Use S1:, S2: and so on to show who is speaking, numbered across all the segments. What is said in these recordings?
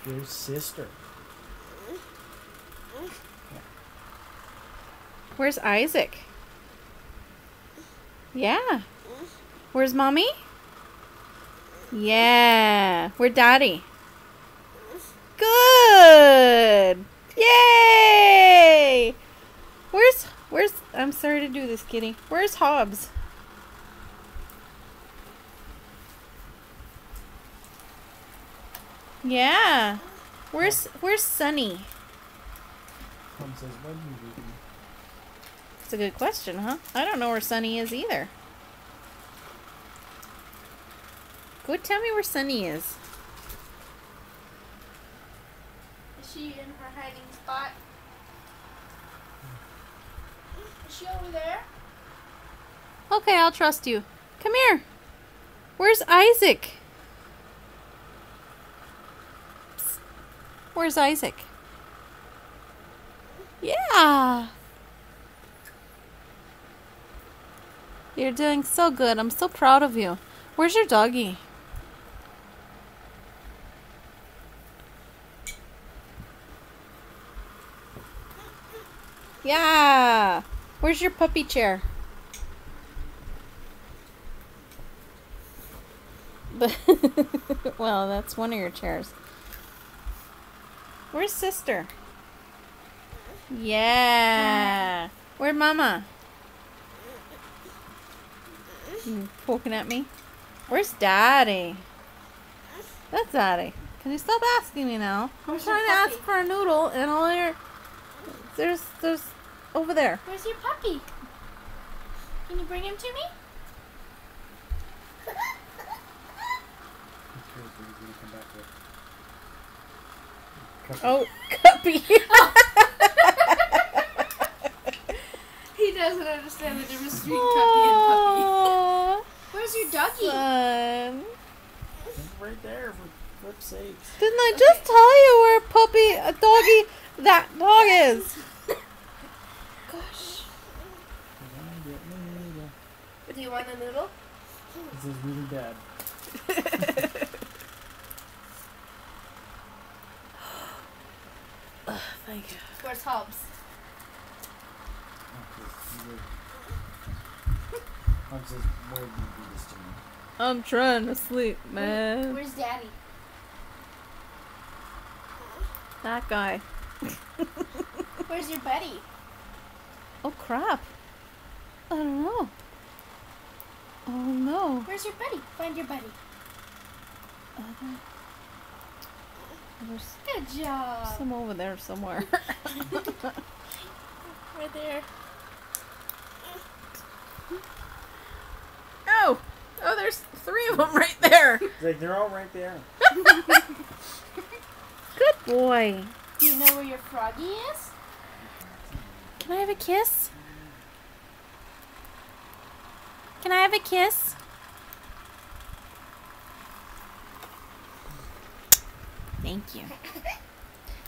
S1: Here's sister.
S2: Where's Isaac? Yeah. Where's mommy? Yeah. Where's daddy? Good. Yay! Where's I'm sorry to do this, kitty. Where's Hobbs? Yeah. Where's Sunny?
S1: Mom says, "What are you doing?"
S2: That's a good question, huh? I don't know where Sunny is either. Go tell me where Sunny is.
S3: Is she in her hiding spot? Is she over there?
S2: Okay, I'll trust you. Come here. Where's Isaac? Psst. Where's Isaac? Yeah. You're doing so good. I'm so proud of you. Where's your doggy? Yeah. Where's your puppy chair? Well, that's one of your chairs. Where's sister? Yeah. Where's mama? You poking at me? Where's daddy? That's daddy. Can you stop asking me now? I'm
S3: Where's your
S2: trying to ask
S3: puppy?
S2: for a noodle and all there. There's over there.
S3: Where's your puppy? Can you bring him to me?
S1: Here's what he's gonna come back with.
S2: Oh, Cuppy.
S3: He doesn't understand the difference between puppy and puppy.
S2: Aw,
S3: Where's your doggy?
S2: son.
S1: It's right there, for flip's sake.
S2: Didn't I just tell you where that dog is? Gosh.
S3: Do you want a noodle?
S1: This is really bad.
S2: Thank you.
S3: Where's Hobbs?
S1: Mom says, "Why did you do this to me?"
S2: I'm trying to sleep, man.
S3: Where's Daddy?
S2: That guy.
S3: Where's your buddy?
S2: Oh, crap. I don't know. Oh, no.
S3: Where's your buddy? Find your buddy.
S2: There's
S3: Good job.
S2: some over there somewhere.
S3: Right there.
S2: Oh! Oh, there's 3 of them right there.
S1: It's like, they're all right there.
S2: Good boy.
S3: Do you know where your froggy is?
S2: Can I have a kiss? Can I have a kiss? Thank you.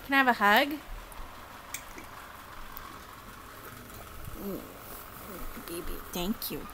S2: Can I have a hug? Baby, thank you.